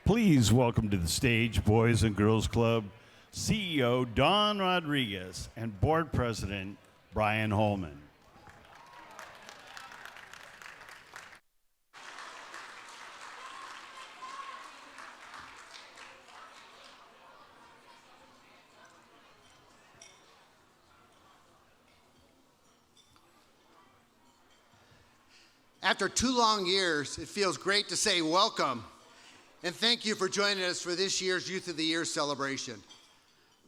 Please welcome to the stage Boys and Girls Club CEO Don Rodriguez and Board President Brian Holman. After 2 long years, it feels great to say welcome and thank you for joining us for this year's Youth of the Year celebration.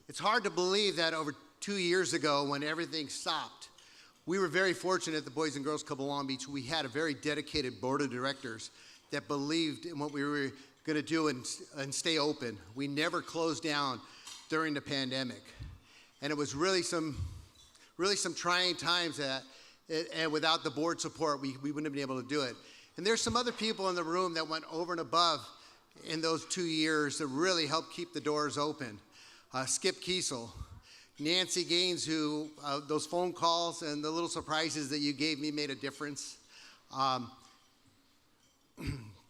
It's hard to believe that over 2 years ago, when everything stopped, we were very fortunate at the Boys and Girls Club of Long Beach. We had a very dedicated board of directors that believed in what we were going to do and stay open. We never closed down during the pandemic. And it was really some trying times and without the board support, we wouldn't have been able to do it. And there's some other people in the room that went over and above in those 2 years that really helped keep the doors open. Skip Kiesel, Nancy Gaines, who those phone calls and the little surprises that you gave me made a difference.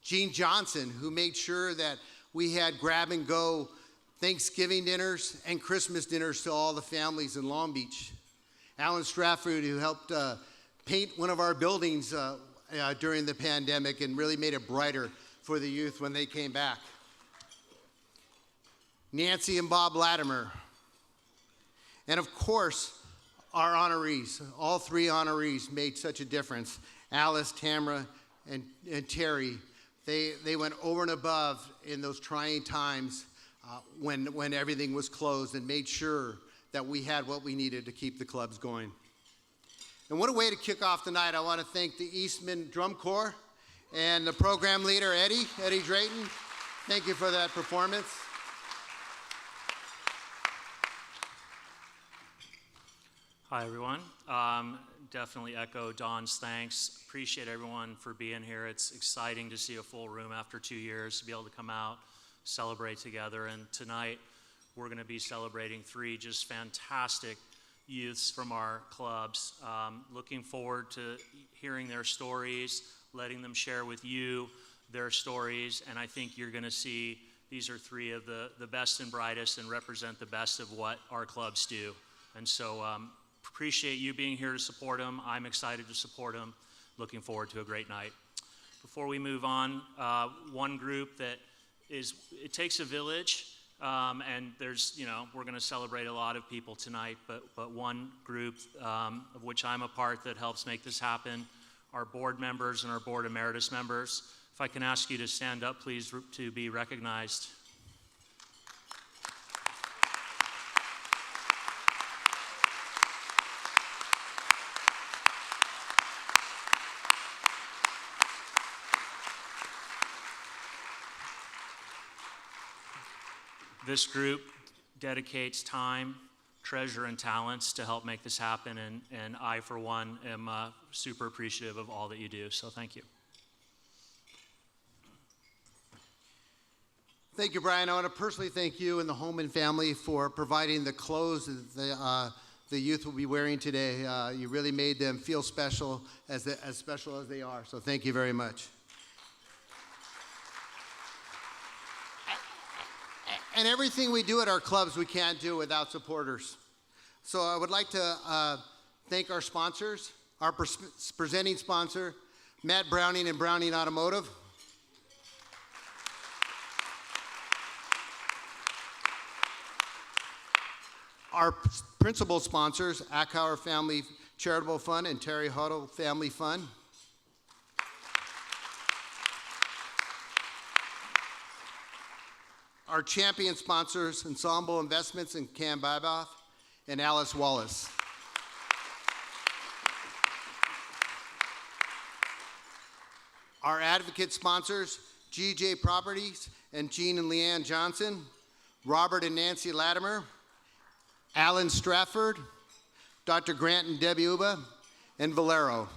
Gene Johnson, who made sure that we had grab-and-go Thanksgiving dinners and Christmas dinners to all the families in Long Beach. Alan Strafford, who helped paint one of our buildings during the pandemic and really made it brighter for the youth when they came back. Nancy and Bob Latimer. And of course, our honorees. All 3 honorees made such a difference. Alice, Tamara, and Terry. They went over and above in those trying times when everything was closed and made sure that we had what we needed to keep the clubs going. And what a way to kick off the night. I want to thank the Eastman Drum Corps and the program leader, Eddie Drayton. Thank you for that performance. Hi, everyone. Definitely echo Don's thanks. Appreciate everyone for being here. It's exciting to see a full room after 2 years, to be able to come out, celebrate together. And tonight, we're going to be celebrating 3 just fantastic youths from our clubs. Looking forward to hearing their stories, letting them share with you their stories, and I think you're going to see these are 3 of the best and brightest and represent the best of what our clubs do. And so appreciate you being here to support them. I'm excited to support them. Looking forward to a great night. Before we move on, one group that it takes a village. And there's, we're going to celebrate a lot of people tonight, but one group of which I'm a part that helps make this happen, our board members and our board emeritus members. If I can ask you to stand up, please, to be recognized. This group dedicates time, treasure, and talents to help make this happen, and I, for one, am super appreciative of all that you do, so thank you. Thank you, Brian. I want to personally thank you and the Holman family for providing the clothes that the youth will be wearing today. You really made them feel special, as special as they are, so thank you very much. And everything we do at our clubs, we can't do without supporters. So I would like to thank our sponsors, our presenting sponsor, Matt Browning and Browning Automotive. Our principal sponsors, Achauer Family Charitable Fund and Terry Hodel Family Fund. Our champion sponsors, Ensemble Investments and Cam Baboff and Alice Wallace. Our advocate sponsors, GJ Properties and Gene and Leanne Johnson, Robert and Nancy Latimer, Alan Strafford, Dr. Grant and Debbie Uba, and Valero.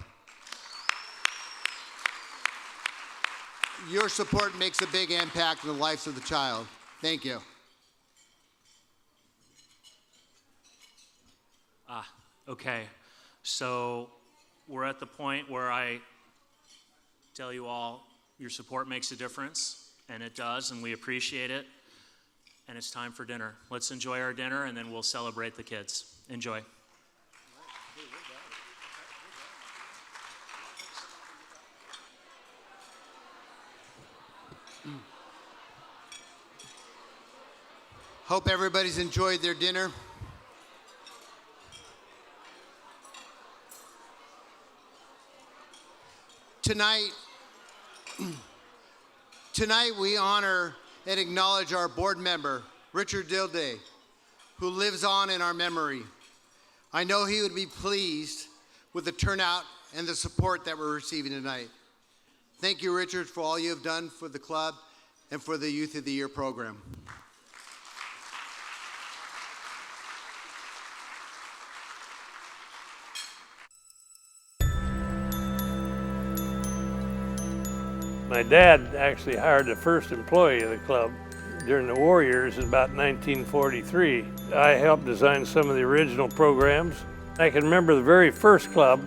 Your support makes a big impact in the lives of the child. Thank you. Okay, so we're at the point where I tell you all your support makes a difference. and it does, and we appreciate it. And it's time for dinner. Let's enjoy our dinner, and then we'll celebrate the kids. Enjoy. Hope everybody's enjoyed their dinner. Tonight we honor and acknowledge our board member, Richard Dilday, who lives on in our memory. I know he would be pleased with the turnout and the support that we're receiving tonight. Thank you, Richard, for all you have done for the club and for the Youth of the Year program. My dad actually hired the first employee of the club during the war years in about 1943. I helped design some of the original programs. I can remember the very first club.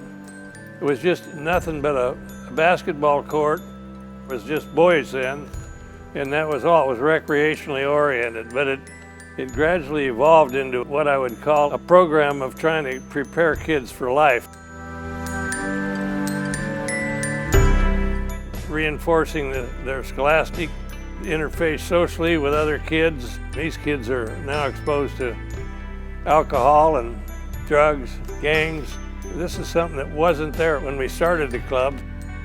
It was just nothing but a basketball court. It was just boys then, and that was all. It was recreationally oriented, but it gradually evolved into what I would call a program of trying to prepare kids for life. Reinforcing their scholastic interface socially with other kids. These kids are now exposed to alcohol and drugs, gangs. This is something that wasn't there when we started the club.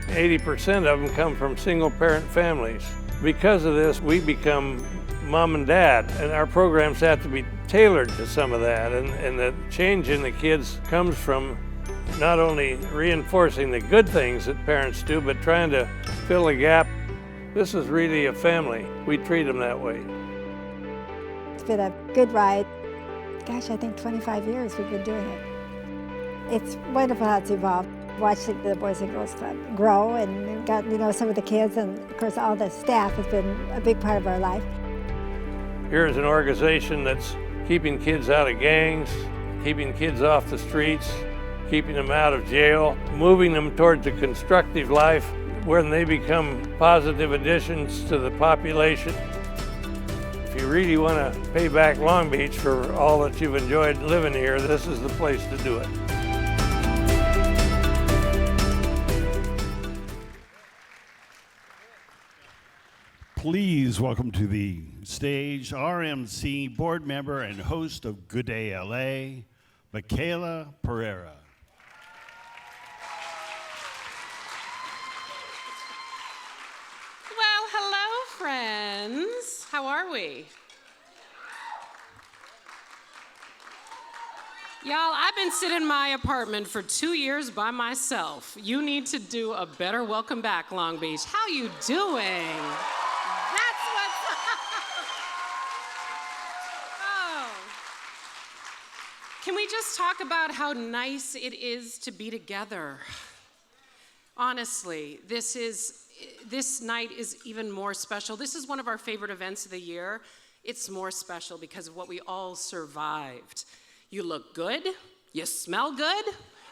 80% of them come from single-parent families. Because of this, we become mom and dad, and our programs have to be tailored to some of that. And the change in the kids comes from not only reinforcing the good things that parents do, but trying to fill a gap. This is really a family. We treat them that way. It's been a good ride. Gosh, I think 25 years we've been doing it. It's wonderful how it's evolved. Watching the Boys and Girls Club grow and got to know some of the kids, and of course all the staff has been a big part of our life. Here is an organization that's keeping kids out of gangs, keeping kids off the streets, keeping them out of jail, moving them towards a constructive life where they become positive additions to the population. If you really want to pay back Long Beach for all that you've enjoyed living here, this is the place to do it. Please welcome to the stage RMC board member and host of Good Day LA, Michaela Pereira. Well, hello, friends. How are we? Y'all, I've been sitting in my apartment for 2 years by myself. You need to do a better welcome back, Long Beach. How you doing? That's what's Oh. Can we just talk about how nice it is to be together? Honestly, this night is even more special. This is one of our favorite events of the year. It's more special because of what we all survived. You look good, you smell good,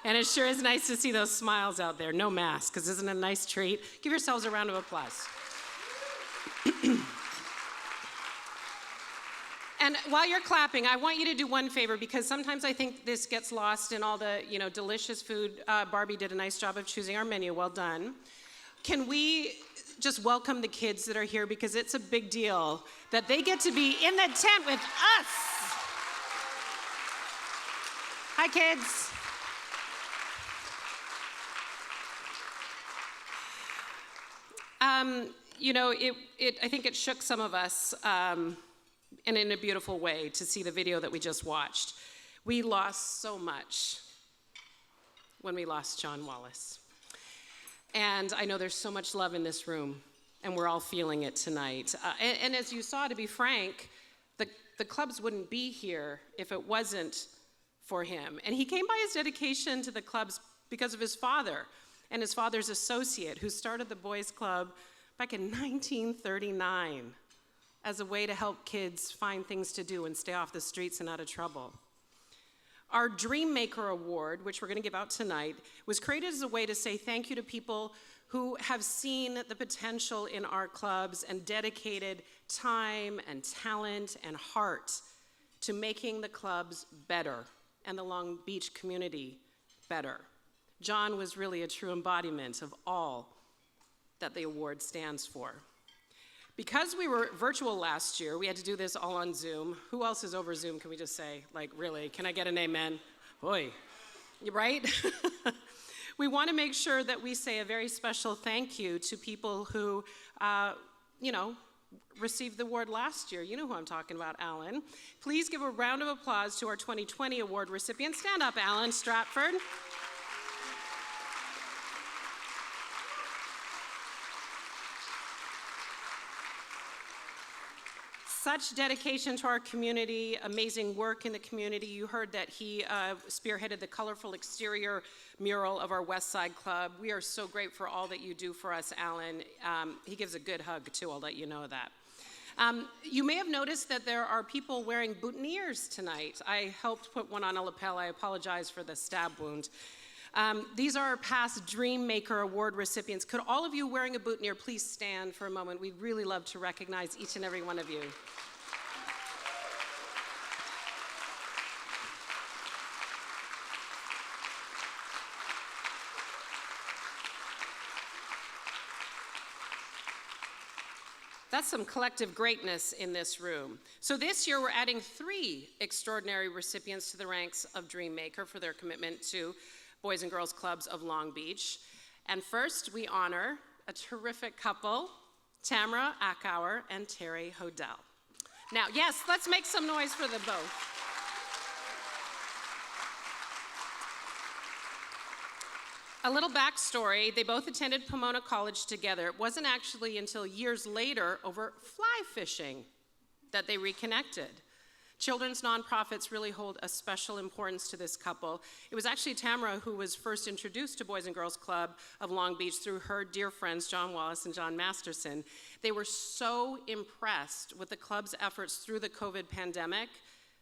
and it sure is nice to see those smiles out there. No mask, because isn't it a nice treat? Give yourselves a round of applause. And while you're clapping, I want you to do one favor, because sometimes I think this gets lost in all the delicious food. Barbie did a nice job of choosing our menu. Well done. Can we just welcome the kids that are here, because it's a big deal that they get to be in the tent with us. Hi, kids. I think it shook some of us, and in a beautiful way, to see the video that we just watched. We lost so much when we lost John Wallace. And I know there's so much love in this room, and we're all feeling it tonight. And as you saw, to be frank, the clubs wouldn't be here if it wasn't for him. And he came by his dedication to the clubs because of his father and his father's associate, who started the Boys Club back in 1939 as a way to help kids find things to do and stay off the streets and out of trouble. Our Dream Maker Award, which we're going to give out tonight, was created as a way to say thank you to people who have seen the potential in our clubs and dedicated time and talent and heart to making the clubs better and the Long Beach community better. John was really a true embodiment of all that the award stands for. Because we were virtual last year, we had to do this all on Zoom. Who else is over Zoom, can we just say? Like, really, can I get an amen? Boy, right? We want to make sure that we say a very special thank you to people who, received the award last year. You know who I'm talking about, Alan. Please give a round of applause to our 2020 award recipient. Stand up, Alan Stratford. Such dedication to our community, amazing work in the community. You heard that he spearheaded the colorful exterior mural of our West Side Club. We are so grateful for all that you do for us, Alan. He gives a good hug, too. I'll let you know that. You may have noticed that there are people wearing boutonnieres tonight. I helped put one on a lapel. I apologize for the stab wound. These are our past Dream Maker Award recipients. Could all of you wearing a boutonniere please stand for a moment? We'd really love to recognize each and every one of you. That's some collective greatness in this room. So this year we're adding 3 extraordinary recipients to the ranks of Dream Maker for their commitment to Boys and Girls Clubs of Long Beach. And first we honor a terrific couple, Tamara Achauer and Terrance Hodel. Now, yes, let's make some noise for them both. A little backstory, they both attended Pomona College together. It wasn't actually until years later over fly fishing that they reconnected. Children's nonprofits really hold a special importance to this couple. It was actually Tamara who was first introduced to Boys and Girls Club of Long Beach through her dear friends, John Wallace and John Masterson. They were so impressed with the club's efforts through the COVID pandemic,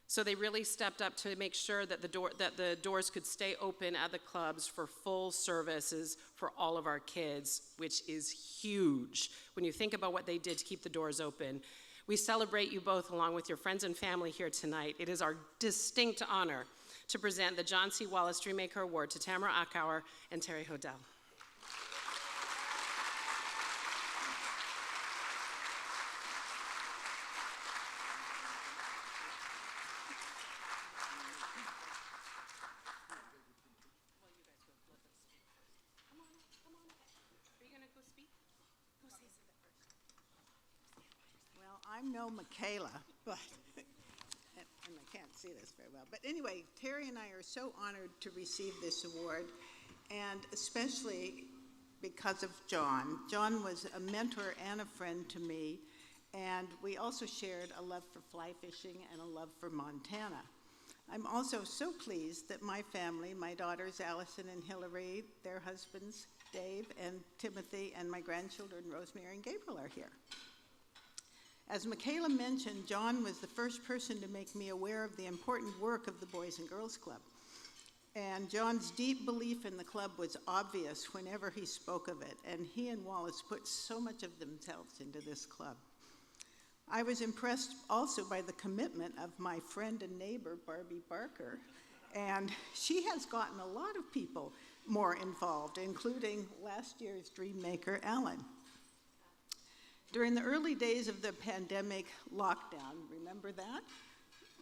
so they really stepped up to make sure that the doors could stay open at the clubs for full services for all of our kids, which is huge when you think about what they did to keep the doors open. We celebrate you both along with your friends and family here tonight. It is our distinct honor to present the John C. Wallace Dream Maker Award to Tamara Achauer and Terrance Hodel. I'm no Michaela, but, and I can't see this very well, but anyway, Terry and I are so honored to receive this award, and especially because of John. John was a mentor and a friend to me, and we also shared a love for fly fishing and a love for Montana. I'm also so pleased that my family, my daughters Allison and Hillary, their husbands Dave and Timothy, and my grandchildren Rosemary and Gabriel are here. As Michaela mentioned, John was the first person to make me aware of the important work of the Boys and Girls Club. And John's deep belief in the club was obvious whenever he spoke of it, and he and Wallace put so much of themselves into this club. I was impressed also by the commitment of my friend and neighbor, Barbie Barker, and she has gotten a lot of people more involved, including last year's Dream Maker, Alan. During the early days of the pandemic lockdown, remember that?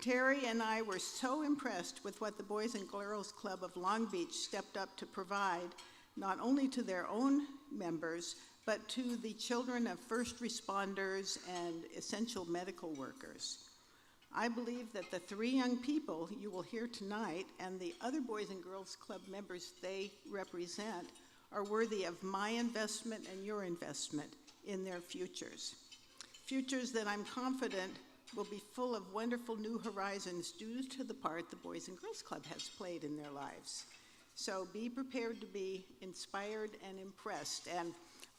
Terry and I were so impressed with what the Boys and Girls Club of Long Beach stepped up to provide, not only to their own members, but to the children of first responders and essential medical workers. I believe that the 3 young people you will hear tonight and the other Boys and Girls Club members they represent are worthy of my investment and your investment in their futures. Futures that I'm confident will be full of wonderful new horizons due to the part the Boys and Girls Club has played in their lives. So be prepared to be inspired and impressed. And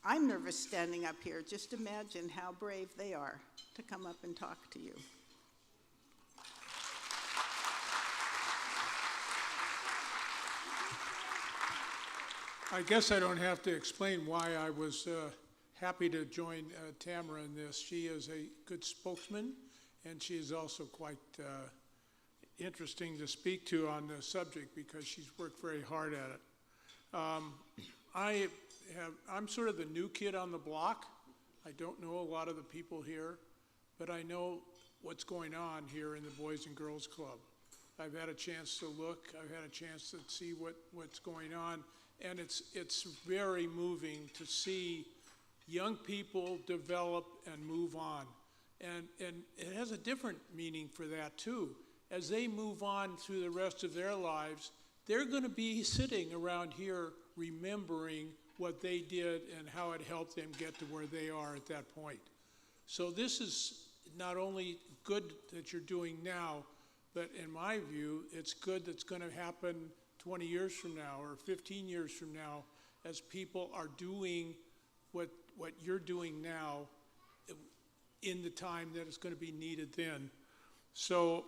I'm nervous standing up here. Just imagine how brave they are to come up and talk to you. I guess I don't have to explain why I was happy to join Tamara in this. She is a good spokesman, and she is also quite interesting to speak to on the subject because she's worked very hard at it. I'm sort of the new kid on the block. I don't know a lot of the people here, but I know what's going on here in the Boys and Girls Club. I've had a chance to look, I've had a chance to see what's going on, and it's very moving to see young people develop and move on. And it has a different meaning for that too. As they move on through the rest of their lives, they're going to be sitting around here remembering what they did and how it helped them get to where they are at that point. So this is not only good that you're doing now, but in my view, it's good that's going to happen 20 years from now or 15 years from now as people are doing what you're doing now in the time that it's going to be needed then. So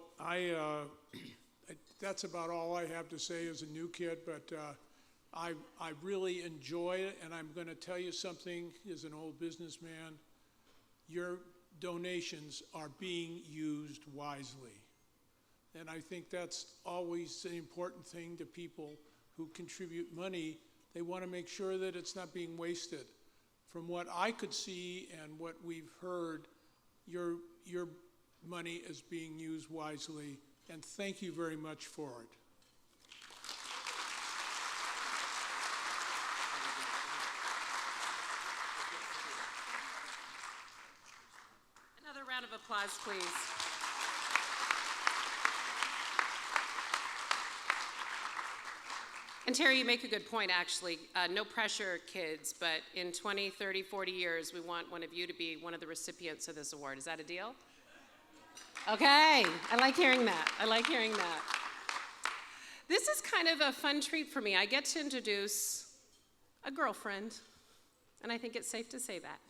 that's about all I have to say as a new kid, but I really enjoy it, and I'm going to tell you something as an old businessman. Your donations are being used wisely. And I think that's always an important thing to people who contribute money. They want to make sure that it's not being wasted. From what I could see and what we've heard, your money is being used wisely, and thank you very much for it. Another round of applause, please. And Terry, you make a good point, actually. No pressure, kids, but in 20, 30, 40 years, we want one of you to be one of the recipients of this award. Is that a deal? Okay, I like hearing that. I like hearing that. This is kind of a fun treat for me. I get to introduce a girlfriend, and I think it's safe to say that.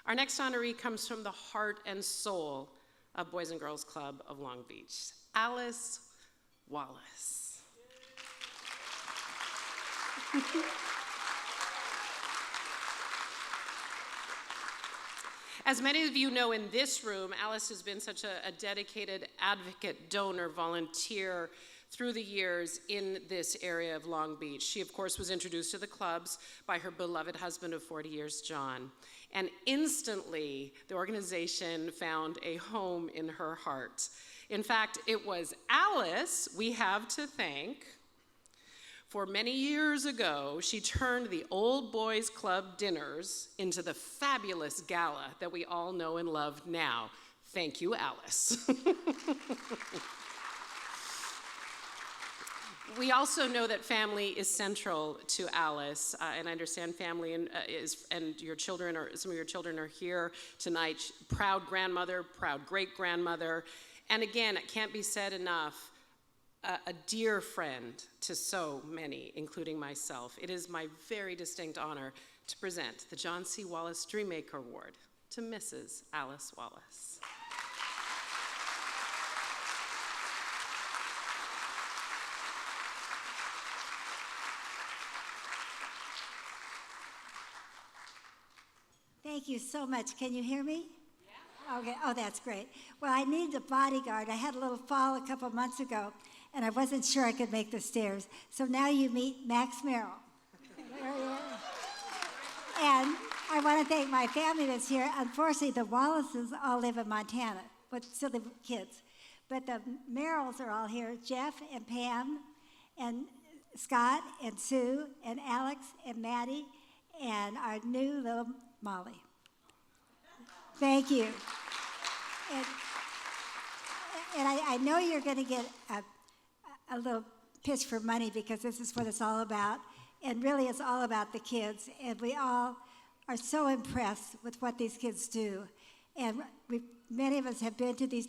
Our next honoree comes from the heart and soul of Boys and Girls Club of Long Beach, Alice Wallace. As many of you know in this room, Alice has been such a dedicated advocate, donor, volunteer through the years in this area of Long Beach. She, of course, was introduced to the clubs by her beloved husband of 40 years, John. And instantly, the organization found a home in her heart. In fact, it was Alice we have to thank. For many years ago, she turned the old boys club dinners into the fabulous gala that we all know and love now. Thank you, Alice. We also know that family is central to Alice, and I understand family and your children, or some of your children are here tonight. Proud grandmother, proud great-grandmother, and again, it can't be said enough, a dear friend to so many, including myself. It is my very distinct honor to present the John C. Wallace Dream Maker Award to Mrs. Alice Wallace. Thank you so much. Can you hear me? Yeah. Okay. Oh, that's great. Well, I need a bodyguard. I had a little fall a couple months ago, and I wasn't sure I could make the stairs. So now you meet Max Merrill. And I want to thank my family that's here. Unfortunately, the Wallaces all live in Montana, but still the kids. But the Merrills are all here, Jeff and Pam and Scott and Sue and Alex and Maddie and our new little Molly. Thank you. And I know you're going to get a little pitch for money because this is what it's all about. And really it's all about the kids. And we all are so impressed with what these kids do. And many of us have been to these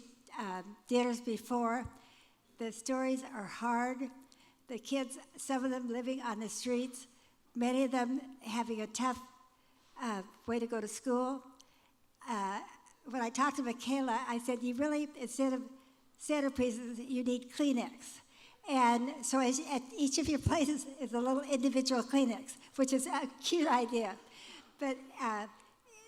dinners before. The stories are hard. The kids, some of them living on the streets, many of them having a tough way to go to school. When I talked to Michaela, I said, you really, instead of centerpieces, you need Kleenex. And so at each of your places is a little individual clinics, which is a cute idea. But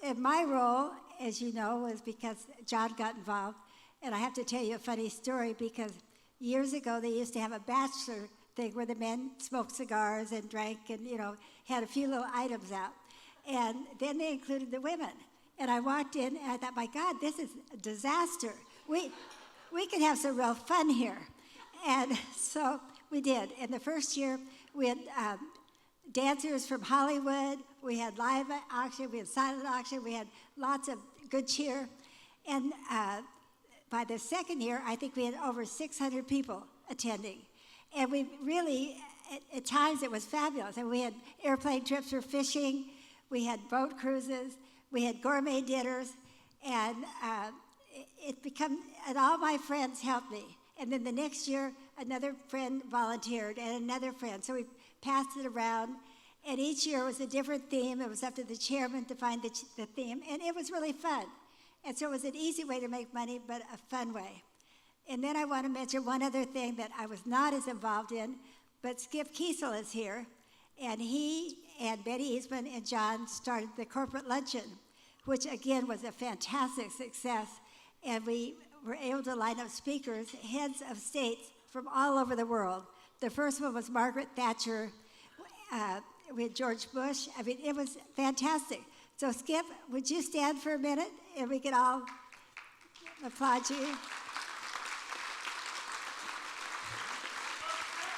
in my role, as you know, was because John got involved. And I have to tell you a funny story because years ago they used to have a bachelor thing where the men smoked cigars and drank and, had a few little items out. And then they included the women. And I walked in and I thought, my God, this is a disaster. We could have some real fun here. And so we did. And the first year, we had dancers from Hollywood. We had live auction. We had silent auction. We had lots of good cheer. And by the second year, I think we had over 600 people attending. And we really, at times, it was fabulous. And we had airplane trips for fishing. We had boat cruises. We had gourmet dinners. And and all my friends helped me. And then the next year, another friend volunteered and another friend. So we passed it around. And each year was a different theme. It was up to the chairman to find the theme. And it was really fun. And so it was an easy way to make money, but a fun way. And then I want to mention one other thing that I was not as involved in, but Skip Kiesel is here. And he and Betty Eastman and John started the corporate luncheon, which again was a fantastic success. And we were able to line up speakers, heads of states from all over the world. The first one was Margaret Thatcher. We had George Bush. I mean, it was fantastic. So Skip, would you stand for a minute and we could all applaud you?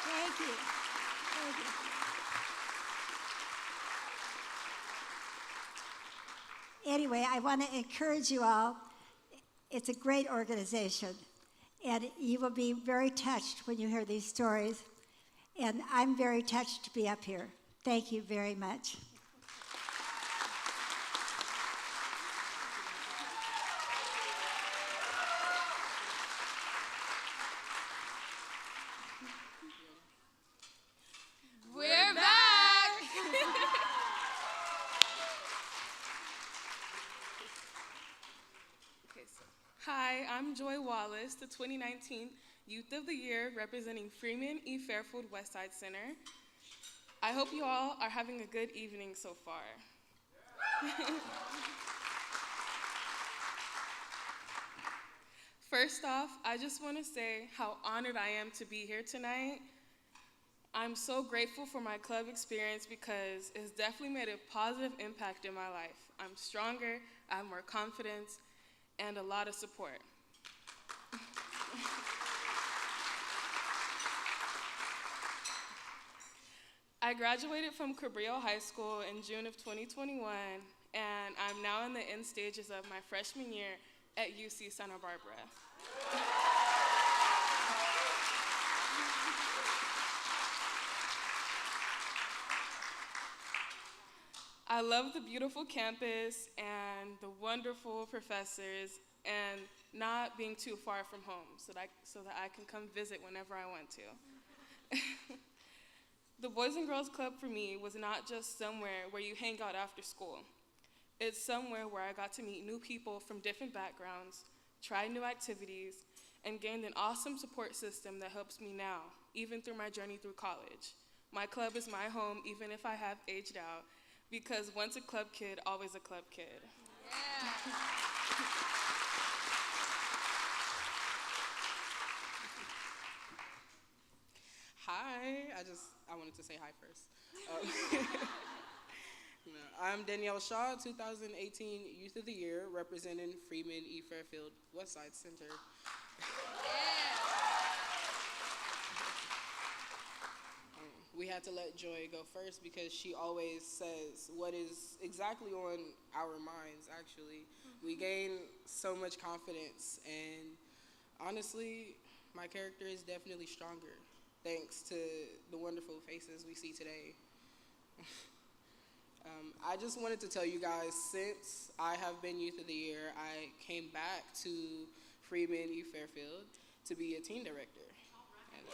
Thank you. Thank you. Anyway, I want to encourage you all. It's a great organization, and you will be very touched when you hear these stories. And I'm very touched to be up here. Thank you very much. We're back! Hi, I'm Joy Wallace, the 2019 Youth of the Year representing Freeman E. Fairfield Westside Center. I hope you all are having a good evening so far. First off, I just want to say how honored I am to be here tonight. I'm so grateful for my club experience because it's definitely made a positive impact in my life. I'm stronger, I have more confidence, and a lot of support. I graduated from Cabrillo High School in June of 2021, and I'm now in the end stages of my freshman year at UC Santa Barbara. I love the beautiful campus and the wonderful professors and not being too far from home so that I can come visit whenever I want to. The Boys and Girls Club for me was not just somewhere where you hang out after school. It's somewhere where I got to meet new people from different backgrounds, try new activities, and gained an awesome support system that helps me now, even through my journey through college. My club is my home, even if I have aged out, because once a club kid, always a club kid. Yeah. Hi, I wanted to say hi first. I'm Danielle Shaw, 2018 Youth of the Year, representing Freeman E. Fairfield Westside Center. We had to let Joy go first because she always says what is exactly on our minds, actually. We gain so much confidence, and honestly, my character is definitely stronger, thanks to the wonderful faces we see today. I just wanted to tell you guys, since I have been Youth of the Year, I came back to Freeman E. Fairfield to be a teen director. And,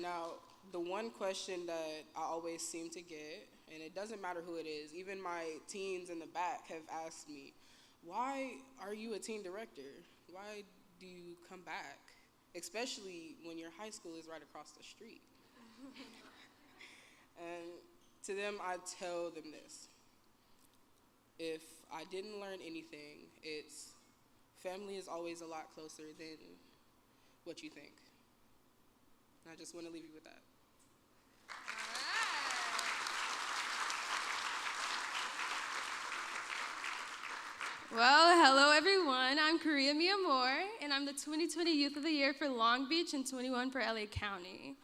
now, the one question that I always seem to get, and it doesn't matter who it is, even my teens in the back have asked me, why are you a teen director? Why do you come back? Especially when your high school is right across the street. And to them, I tell them this. If I didn't learn anything, it's family is always a lot closer than what you think. And I just want to leave you with that. Well, hello everyone. I'm Korea Mia Moore, and I'm the 2020 Youth of the Year for Long Beach and 21 for LA County.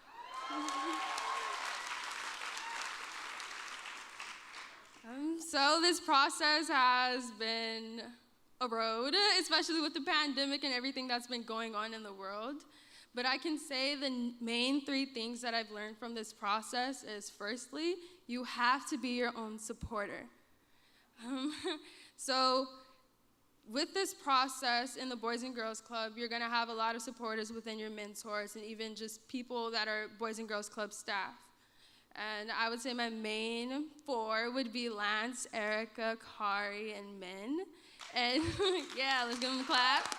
So this process has been a road, especially with the pandemic and everything that's been going on in the world. But I can say the main 3 things that I've learned from this process is, firstly, you have to be your own supporter. So with this process in the Boys and Girls Club, you're gonna have a lot of supporters within your mentors and even just people that are Boys and Girls Club staff. And I would say my main 4 would be Lance, Erica, Kari, and Min. And yeah, let's give them a clap.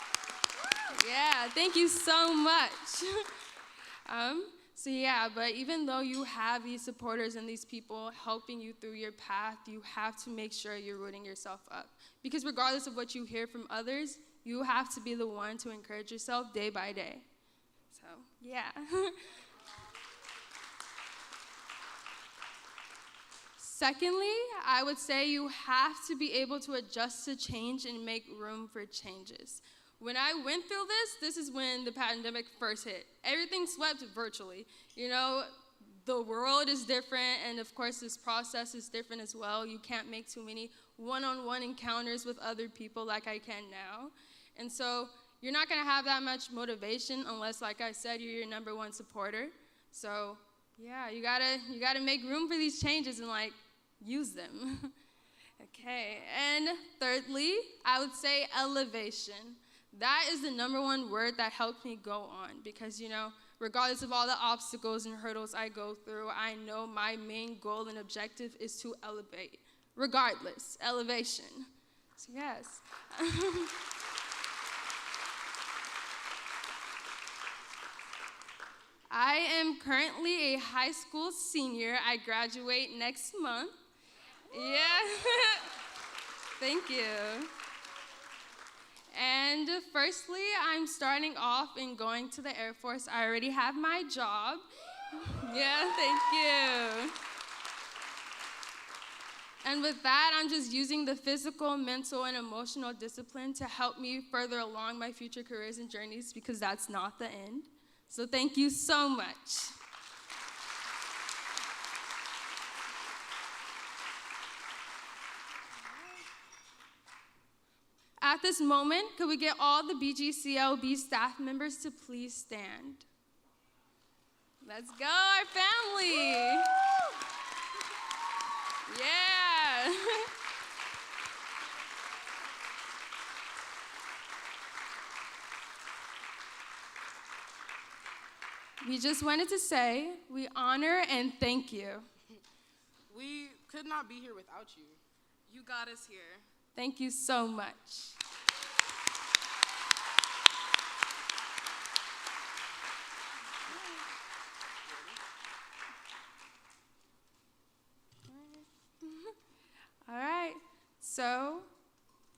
Yeah, thank you so much. So yeah, but even though you have these supporters and these people helping you through your path, you have to make sure you're rooting yourself up. Because regardless of what you hear from others, you have to be the one to encourage yourself day by day. So yeah. Secondly, I would say you have to be able to adjust to change and make room for changes. When I went through this is when the pandemic first hit. Everything swept virtually. You know, the world is different, and of course this process is different as well. You can't make too many one-on-one encounters with other people like I can now. And so you're not gonna have that much motivation unless, like I said, you're your #1 supporter. So yeah, you gotta make room for these changes and use them. Okay, and thirdly, I would say elevation. That is the #1 word that helped me go on because, you know, regardless of all the obstacles and hurdles I go through, I know my main goal and objective is to elevate. Regardless, elevation. So yes. I am currently a high school senior. I graduate next month. Yeah, thank you. And firstly, I'm starting off in going to the Air Force. I already have my job. Yeah, thank you. And with that, I'm just using the physical, mental, and emotional discipline to help me further along my future careers and journeys because that's not the end. So thank you so much. At this moment, could we get all the BGCLB staff members to please stand? Let's go, our family. Yeah. We just wanted to say we honor and thank you. We could not be here without you. You got us here. Thank you so much. All right, so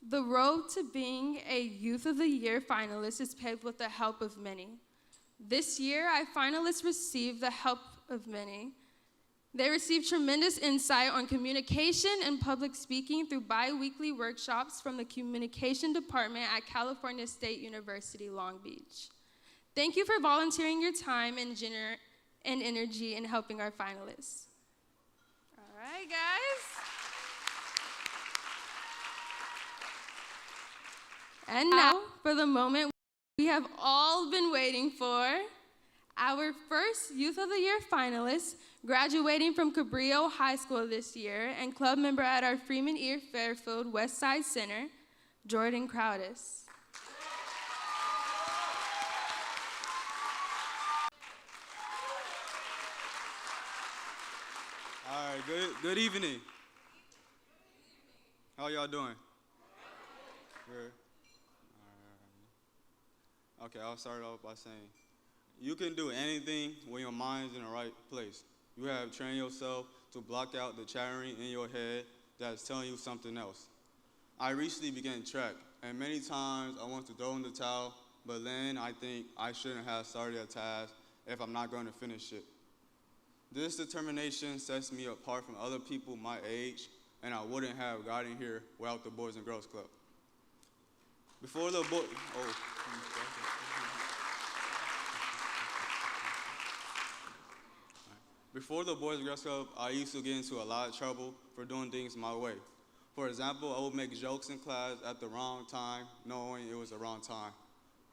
the road to being a Youth of the Year finalist is paved with the help of many. This year, our finalists received the help of many. They received tremendous insight on communication and public speaking through bi-weekly workshops from the Communication Department at California State University, Long Beach. Thank you for volunteering your time and energy in helping our finalists. All right, guys. And now, for the moment we have all been waiting for, our first Youth of the Year finalist, graduating from Cabrillo High School this year and club member at our Freeman E. Fairfield West Side Center, Jordan Crowdis. All right, good evening. How y'all doing? Good. Okay, I'll start off by saying, you can do anything when your mind's in the right place. You have trained yourself to block out the chattering in your head that's telling you something else. I recently began track, and many times I want to throw in the towel, but then I think I shouldn't have started a task if I'm not going to finish it. This determination sets me apart from other people my age, and I wouldn't have gotten here without the Boys and Girls Club. Before the Boys and Girls Club, I used to get into a lot of trouble for doing things my way. For example, I would make jokes in class at the wrong time, knowing it was the wrong time.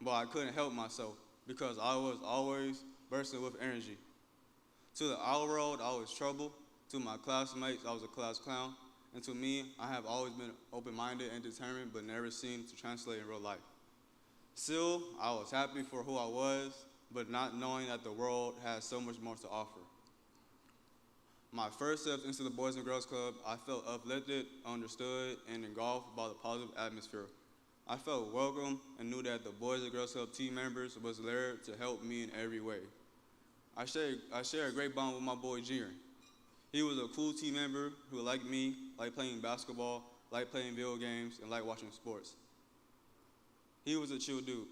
But I couldn't help myself because I was always bursting with energy. To the outer world, I was trouble. To my classmates, I was a class clown. And to me, I have always been open-minded and determined, but never seemed to translate in real life. Still, I was happy for who I was, but not knowing that the world has so much more to offer. My first steps into the Boys and Girls Club, I felt uplifted, understood, and engulfed by the positive atmosphere. I felt welcome and knew that the Boys and Girls Club team members was there to help me in every way. I share a great bond with my boy, Jiren. He was a cool team member who liked me, liked playing basketball, liked playing video games, and liked watching sports. He was a chill dude.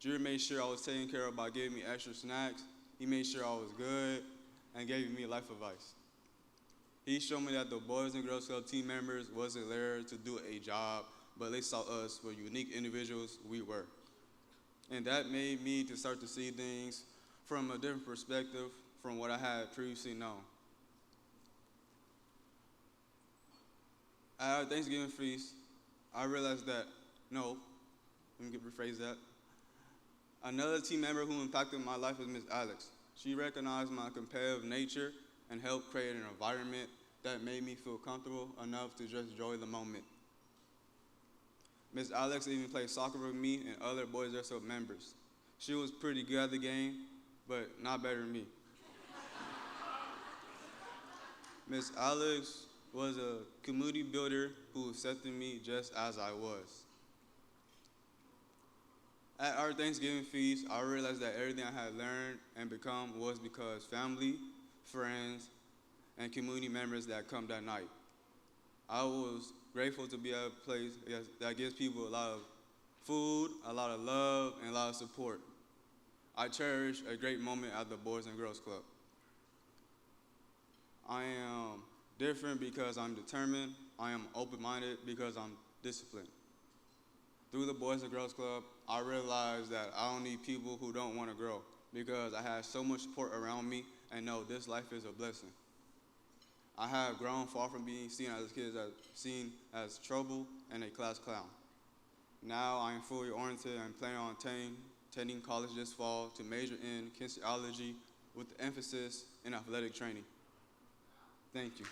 Jiren made sure I was taken care of by giving me extra snacks. He made sure I was good and gave me life advice. He showed me that the Boys and Girls Club team members wasn't there to do a job, but they saw us for unique individuals we were. And that made me to start to see things from a different perspective from what I had previously known. At our Thanksgiving feast, I realized that, let me rephrase that. Another team member who impacted my life was Ms. Alex. She recognized my competitive nature and helped create an environment that made me feel comfortable enough to just enjoy the moment. Ms. Alex even played soccer with me and other Boys and Girls Club members. She was pretty good at the game, but not better than me. Ms. Alex was a community builder who accepted me just as I was. At our Thanksgiving feast, I realized that everything I had learned and become was because family, friends, and community members that come that night. I was grateful to be at a place that gives people a lot of food, a lot of love, and a lot of support. I cherish a great moment at the Boys and Girls Club. I am different because I'm determined. I am open-minded because I'm disciplined. Through the Boys and Girls Club, I realized that I don't need people who don't want to grow because I have so much support around me and know this life is a blessing. I have grown far from being seen as kids seen as trouble and a class clown. Now I am fully oriented and planning on attending college this fall to major in kinesiology with emphasis in athletic training. Thank you.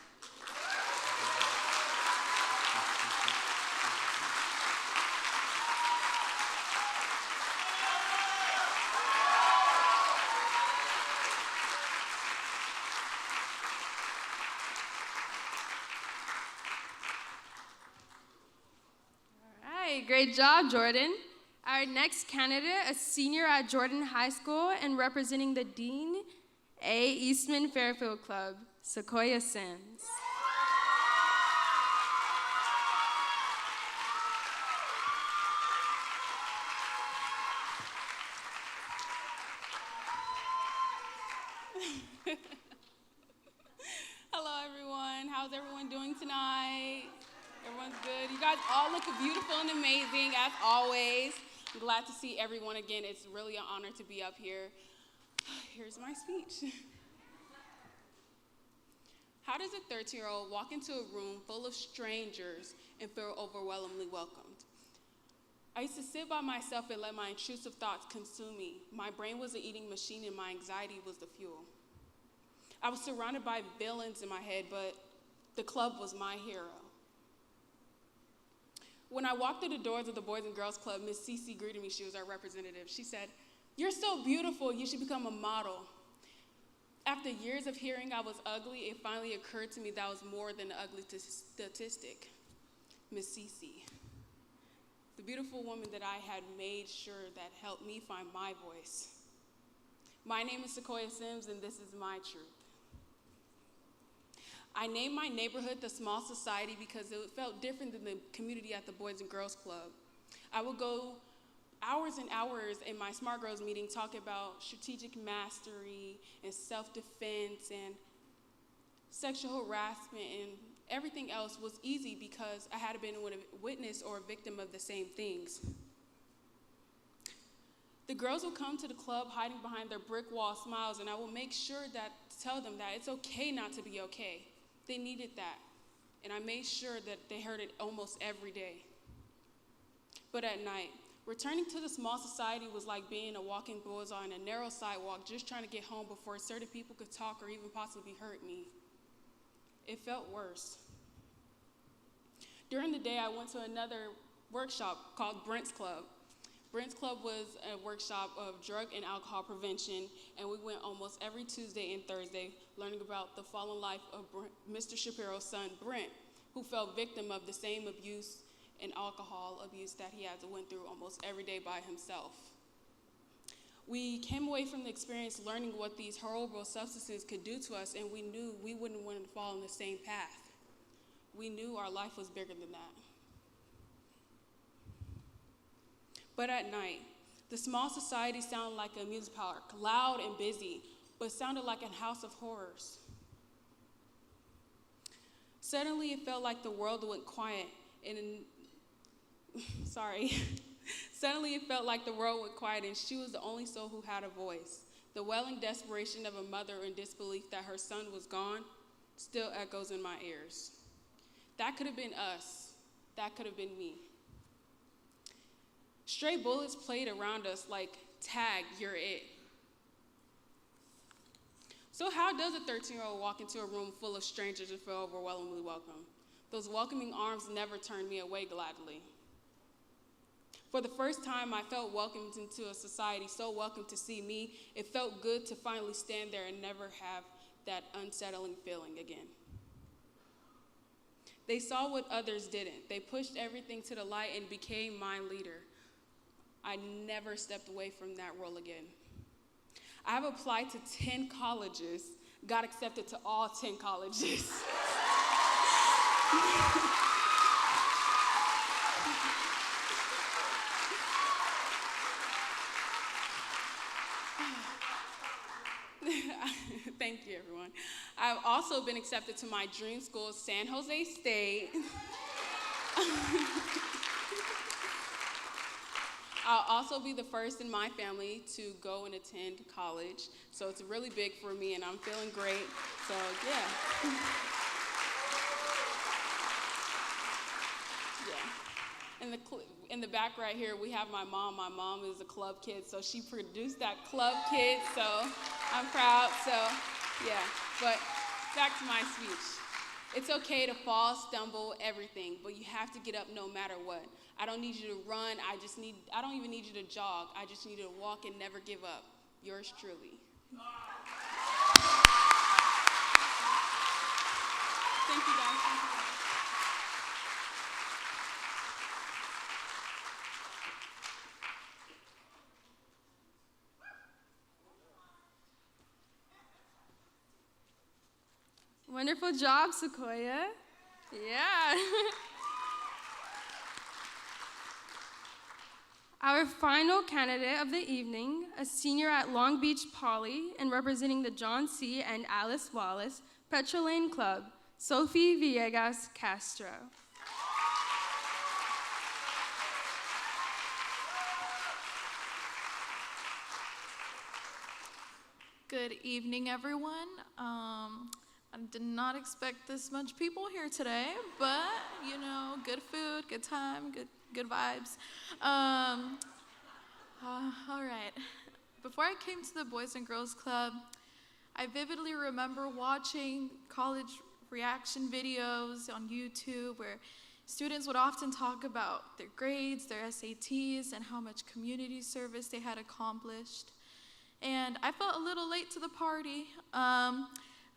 Great job, Jordan. Our next candidate, a senior at Jordan High School and representing the Dean A. Eastman Fairfield Club, Sequoia Sims. Hello, everyone. How's everyone doing tonight? Everyone's good. You guys all look beautiful and amazing, as always. I'm glad to see everyone again. It's really an honor to be up here. Here's my speech. How does a 13-year-old walk into a room full of strangers and feel overwhelmingly welcomed? I used to sit by myself and let my intrusive thoughts consume me. My brain was an eating machine and my anxiety was the fuel. I was surrounded by villains in my head, but the club was my hero. When I walked through the doors of the Boys and Girls Club, Miss Cece greeted me. She was our representative. She said, "You're so beautiful, you should become a model." After years of hearing I was ugly, it finally occurred to me that I was more than an ugly statistic. Miss Cece, the beautiful woman that I had made sure that helped me find my voice. My name is Sequoia Sims, and this is my truth. I named my neighborhood the Small Society because it felt different than the community at the Boys and Girls Club. I would go hours and hours in my Smart Girls meeting talking about strategic mastery and self-defense and sexual harassment, and everything else was easy because I had been a witness or a victim of the same things. The girls would come to the club hiding behind their brick wall smiles, and I would make sure to tell them that it's okay not to be okay. They needed that, and I made sure that they heard it almost every day. But at night, returning to the Small Society was like being a walking bullseye on a narrow sidewalk, just trying to get home before certain people could talk or even possibly hurt me. It felt worse. During the day, I went to another workshop called Brent's Club. Brent's Club was a workshop of drug and alcohol prevention, and we went almost every Tuesday and Thursday learning about the fallen life of Mr. Shapiro's son, Brent, who fell victim of the same abuse and alcohol abuse that he had to went through almost every day by himself. We came away from the experience learning what these horrible substances could do to us, and we knew we wouldn't want to fall in the same path. We knew our life was bigger than that. But at night, the Small Society sounded like a music park, loud and busy, but sounded like a house of horrors. Suddenly, it felt like the world went quiet, Suddenly, it felt like the world went quiet, and she was the only soul who had a voice. The wailing desperation of a mother in disbelief that her son was gone still echoes in my ears. That could have been us. That could have been me. Stray bullets played around us like, tag, you're it. So how does a 13-year-old walk into a room full of strangers and feel overwhelmingly welcome? Those welcoming arms never turned me away gladly. For the first time, I felt welcomed into a society so welcome to see me. It felt good to finally stand there and never have that unsettling feeling again. They saw what others didn't. They pushed everything to the light and became my leader. I never stepped away from that role again. I have applied to 10 colleges, got accepted to all 10 colleges. Thank you, everyone. I've also been accepted to my dream school, San Jose State. I'll also be the first in my family to go and attend college, so it's really big for me, and I'm feeling great, so yeah. In the back right here, we have my mom. My mom is a club kid, so she produced that club kid, so I'm proud, so yeah. But back to my speech. It's okay to fall, stumble, everything, but you have to get up no matter what. I don't need you to run, I don't even need you to jog. I just need you to walk and never give up. Yours truly. Thank you guys. Wonderful job, Sequoia. Yeah. Our final candidate of the evening, a senior at Long Beach Poly and representing the John C. and Alice Wallace Petro Lane Club, Sophie Villegas Castro. Good evening, everyone. I did not expect this much people here today, but you know, good food, good time, good vibes. All right. Before I came to the Boys and Girls Club, I vividly remember watching college reaction videos on YouTube where students would often talk about their grades, their SATs, and how much community service they had accomplished. And I felt a little late to the party.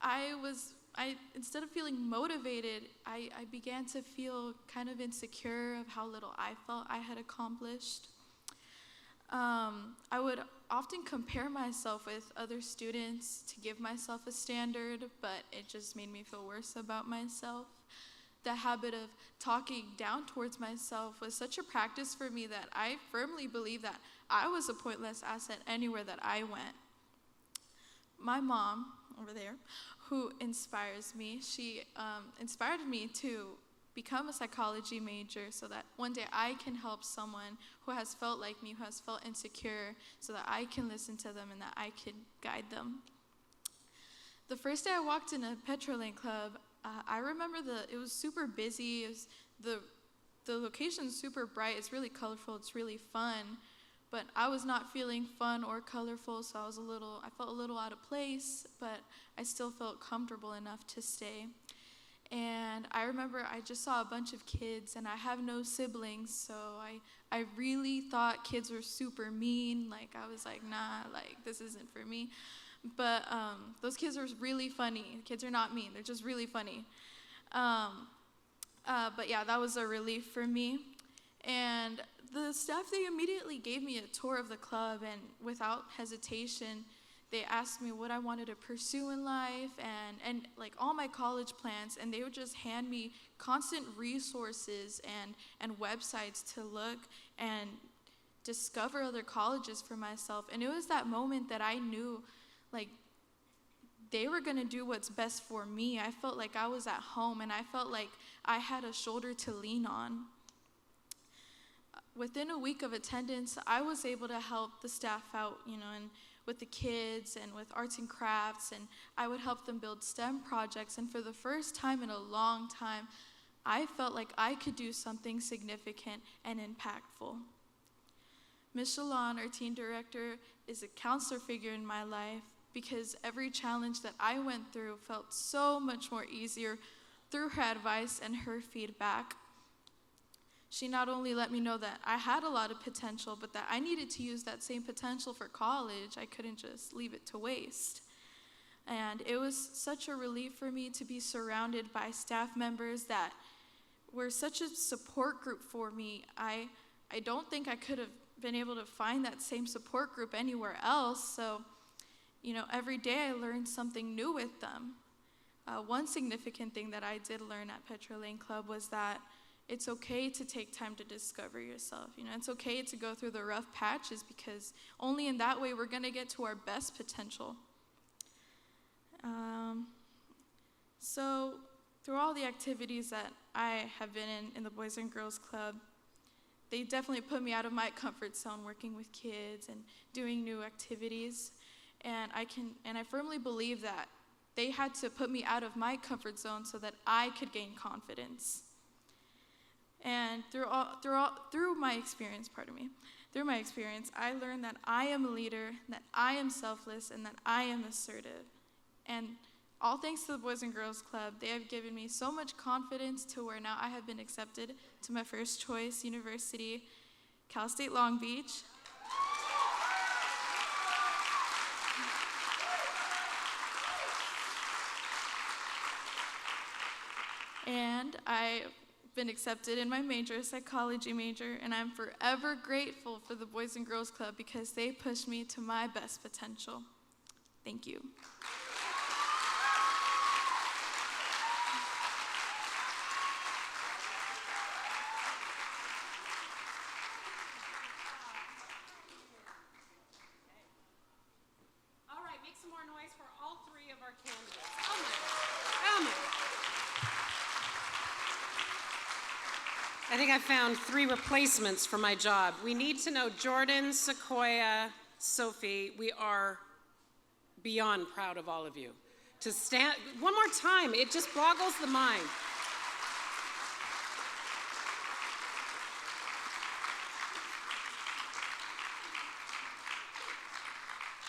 I was instead of feeling motivated, I began to feel kind of insecure of how little I felt I had accomplished. I would often compare myself with other students to give myself a standard, but it just made me feel worse about myself. The habit of talking down towards myself was such a practice for me that I firmly believe that I was a pointless asset anywhere that I went. My mom, over there, who inspires me, she inspired me to become a psychology major so that one day I can help someone who has felt like me, who has felt insecure, so that I can listen to them and that I can guide them. The first day I walked in a Petrolane Club, I remember it was super busy. It was the location's super bright. It's really colorful. It's really fun. But I was not feeling fun or colorful, so I felt a little out of place, but I still felt comfortable enough to stay. And I remember I just saw a bunch of kids, and I have no siblings, so I really thought kids were super mean. Like, I was like, nah, like, this isn't for me. But those kids are really funny. Kids are not mean. They're just really funny. But yeah, that was a relief for me. And the staff, they immediately gave me a tour of the club, and without hesitation, they asked me what I wanted to pursue in life and like all my college plans, and they would just hand me constant resources and websites to look and discover other colleges for myself. And it was that moment that I knew, like, they were gonna do what's best for me. I felt like I was at home, and I felt like I had a shoulder to lean on. Within a week of attendance, I was able to help the staff out, and with the kids and with arts and crafts, and I would help them build STEM projects. And for the first time in a long time, I felt like I could do something significant and impactful. Ms. Shalon, our teen director, is a counselor figure in my life because every challenge that I went through felt so much more easier through her advice and her feedback. She not only let me know that I had a lot of potential, but that I needed to use that same potential for college. I couldn't just leave it to waste. And it was such a relief for me to be surrounded by staff members that were such a support group for me. I don't think I could have been able to find that same support group anywhere else. So, every day I learned something new with them. One significant thing that I did learn at Petrolane Club was that it's okay to take time to discover yourself. It's okay to go through the rough patches because only in that way we're gonna get to our best potential. So through all the activities that I have been in the Boys and Girls Club, they definitely put me out of my comfort zone working with kids and doing new activities. And I firmly believe that they had to put me out of my comfort zone so that I could gain confidence. And through my experience, I learned that I am a leader, that I am selfless, and that I am assertive. And all thanks to the Boys and Girls Club, they have given me so much confidence to where now I have been accepted to my first choice university, Cal State Long Beach. And I've been accepted in my major, psychology major, and I'm forever grateful for the Boys and Girls Club because they pushed me to my best potential. Thank you. All right, make some more noise for all three of our candidates. Oh my. I think I found 3 replacements for my job. We need to know Jordan, Sequoia, Sophie. We are beyond proud of all of you. To stand, one more time, it just boggles the mind.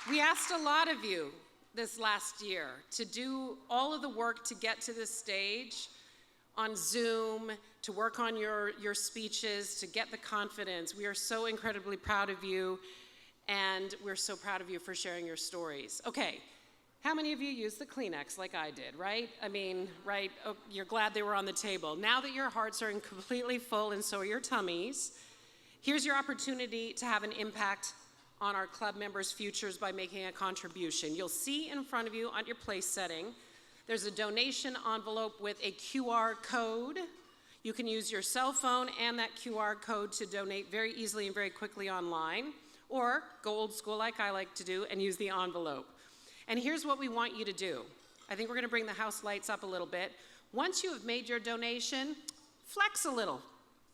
We asked a lot of you this last year to do all of the work to get to this stage on Zoom, to work on your speeches, to get the confidence. We are so incredibly proud of you, and we're so proud of you for sharing your stories. Okay, How many of you used the Kleenex like I did, right? I mean, right, oh, you're glad they were on the table. Now that your hearts are completely full and so are your tummies, here's your opportunity to have an impact on our club members' futures by making a contribution. You'll see in front of you on your place setting, there's a donation envelope with a QR code. You can use your cell phone and that QR code to donate very easily and very quickly online, or go old school like I like to do and use the envelope. And here's what we want you to do. I think we're gonna bring the house lights up a little bit. Once you have made your donation, flex a little.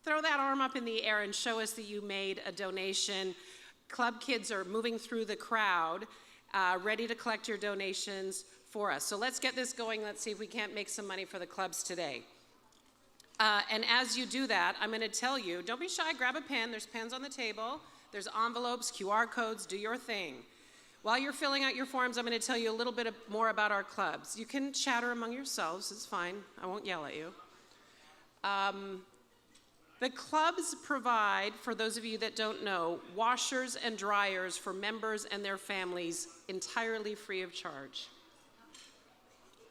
Throw that arm up in the air and show us that you made a donation. Club kids are moving through the crowd, ready to collect your donations for us. So let's get this going. Let's see if we can't make some money for the clubs today. And as you do that, I'm gonna tell you, don't be shy, grab a pen. There's pens on the table. There's envelopes, QR codes, do your thing. While you're filling out your forms, I'm gonna tell you a little bit more about our clubs. You can chatter among yourselves, it's fine. I won't yell at you. The clubs provide, for those of you that don't know, washers and dryers for members and their families entirely free of charge.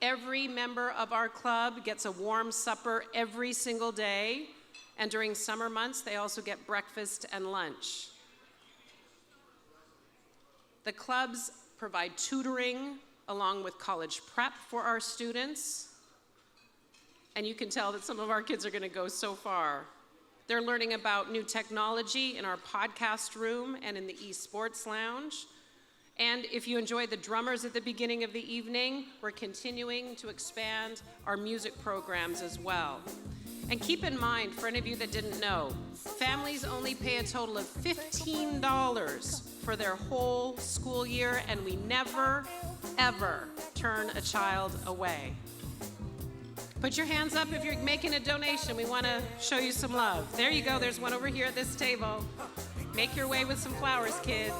Every member of our club gets a warm supper every single day, and during summer months, they also get breakfast and lunch. The clubs provide tutoring along with college prep for our students, and you can tell that some of our kids are gonna go so far. They're learning about new technology in our podcast room and in the eSports lounge. And if you enjoyed the drummers at the beginning of the evening, we're continuing to expand our music programs as well. And keep in mind, for any of you that didn't know, families only pay a total of $15 for their whole school year, and we never, ever turn a child away. Put your hands up if you're making a donation. We want to show you some love. There you go. There's one over here at this table. Make your way with some flowers, kids.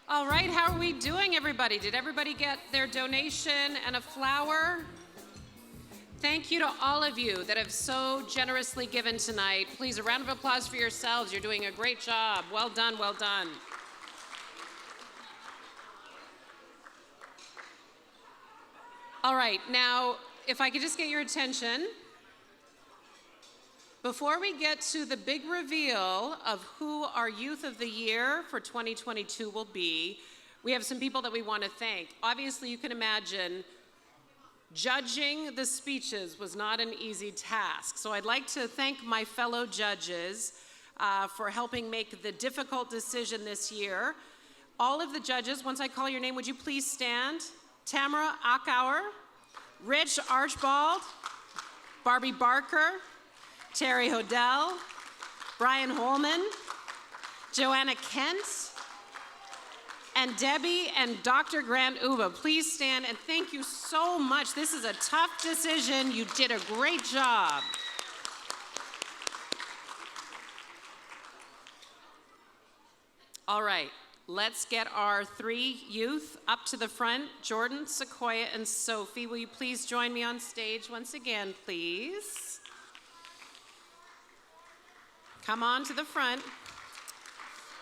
All right, how are we doing, everybody? Did everybody get their donation and a flower? Thank you to all of you that have so generously given tonight. Please, a round of applause for yourselves. You're doing a great job. Well done, well done. All right, now, if I could just get your attention. Before we get to the big reveal of who our Youth of the Year for 2022 will be, we have some people that we want to thank. Obviously, you can imagine judging the speeches was not an easy task. So I'd like to thank my fellow judges for helping make the difficult decision this year. All of the judges, once I call your name, would you please stand? Tamara Achauer, Rich Archibald, Barbie Barker, Terry Hodel, Brian Holman, Joanna Kent, and Debbie and Dr. Grant Uva. Please stand and thank you so much. This is a tough decision. You did a great job. All right, let's get our three youth up to the front. Jordan, Sequoia, and Sophie. Will you please join me on stage once again, please? Come on to the front.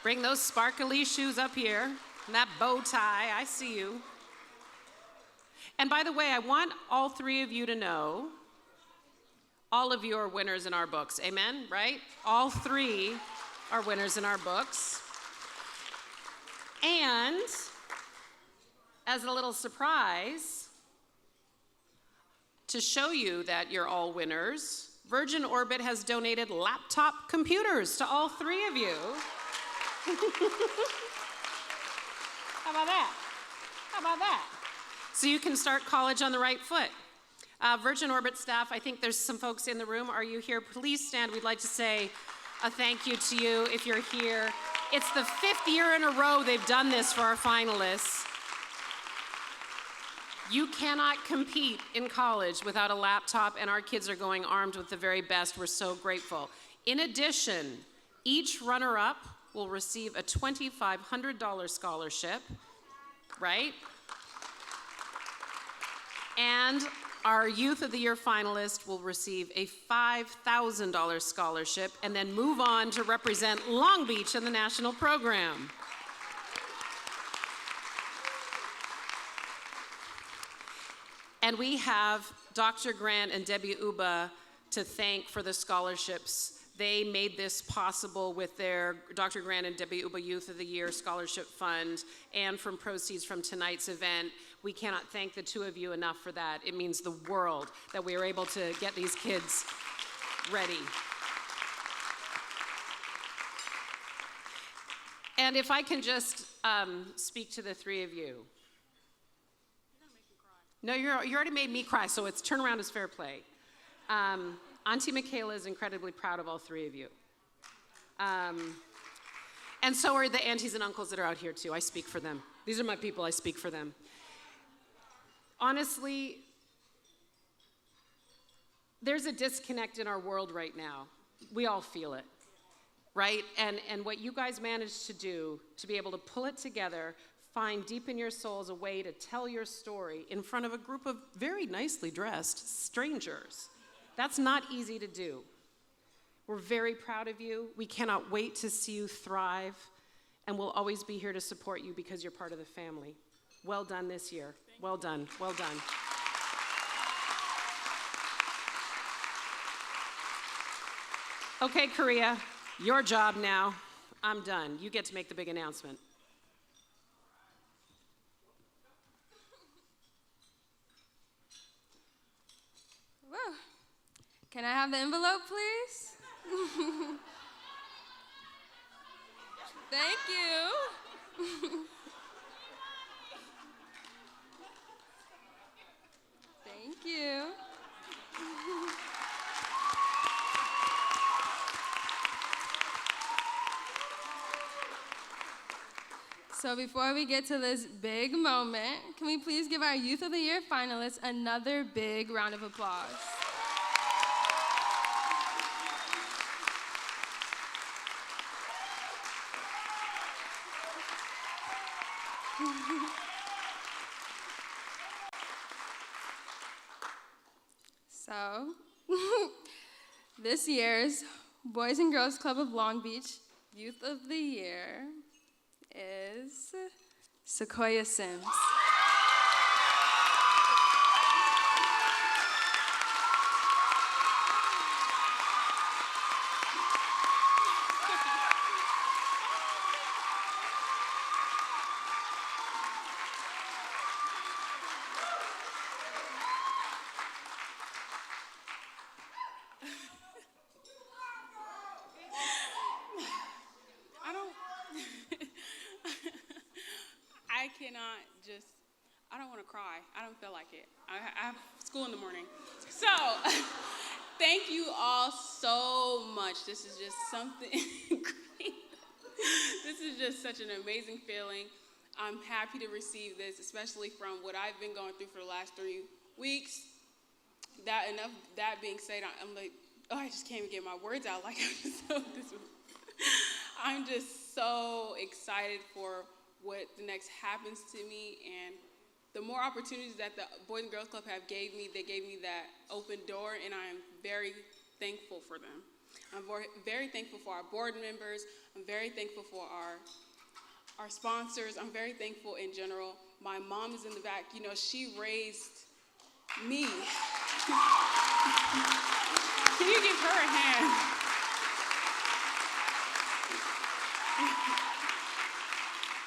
Bring those sparkly shoes up here and that bow tie. I see you. And by the way, I want all three of you to know all of you are winners in our books. Amen? Right? All three are winners in our books. And as a little surprise, to show you that you're all winners, Virgin Orbit has donated laptop computers to all three of you. How about that? How about that? So you can start college on the right foot. Virgin Orbit staff, I think there's some folks in the room. Are you here? Please stand. We'd like to say a thank you to you if you're here. It's the 5th year in a row they've done this for our finalists. You cannot compete in college without a laptop, and our kids are going armed with the very best. We're so grateful. In addition, each runner-up will receive a $2,500 scholarship, right? And our Youth of the Year finalist will receive a $5,000 scholarship and then move on to represent Long Beach in the national program. And we have Dr. Grant and Debbie Uba to thank for the scholarships. They made this possible with their Dr. Grant and Debbie Uba Youth of the Year Scholarship Fund and from proceeds from tonight's event. We cannot thank the two of you enough for that. It means the world that we are able to get these kids ready. And if I can just speak to the three of you. No, you already made me cry, so it's turnaround is fair play. Auntie Michaela is incredibly proud of all three of you. And so are the aunties and uncles that are out here too. I speak for them. These are my people, I speak for them. Honestly, there's a disconnect in our world right now. We all feel it, right? And what you guys managed to do, to be able to pull it together, find deep in your souls a way to tell your story in front of a group of very nicely dressed strangers. That's not easy to do. We're very proud of you. We cannot wait to see you thrive, and we'll always be here to support you because you're part of the family. Well done this year. Well done. Well done. Okay, Korea, your job now. I'm done. You get to make the big announcement. Whoa. Can I have the envelope, please? Thank you. Thank you. So before we get to this big moment, can we please give our Youth of the Year finalists another big round of applause? So, this year's Boys and Girls Club of Long Beach Youth of the Year is Sequoia Sims. I don't want to cry. I don't feel like it. I have school in the morning. So, thank you all so much. This is just something great. This is just such an amazing feeling. I'm happy to receive this, especially from what I've been going through for the last 3 weeks. That being said, I'm like, I just can't even get my words out. Like, I'm just so excited for what the next happens to me, and the more opportunities that the Boys and Girls Club have gave me, they gave me that open door, and I am very thankful for them. I'm very thankful for our board members. I'm very thankful for our sponsors. I'm very thankful in general. My mom is in the back. You know, she raised me. Can you give her a hand?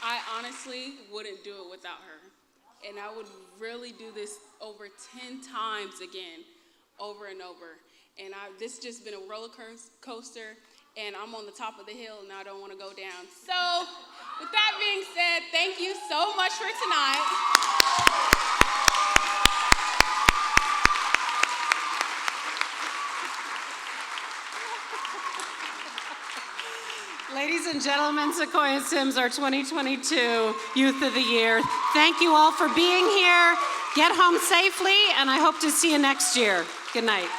I honestly wouldn't do it without her. And I would really do this over 10 times again, over and over. And this has just been a roller coaster, and I'm on the top of the hill, and I don't want to go down. So, with that being said, thank you so much for tonight. Ladies and gentlemen, Sequoia Sims, our 2022 Youth of the Year. Thank you all for being here. Get home safely, and I hope to see you next year. Good night.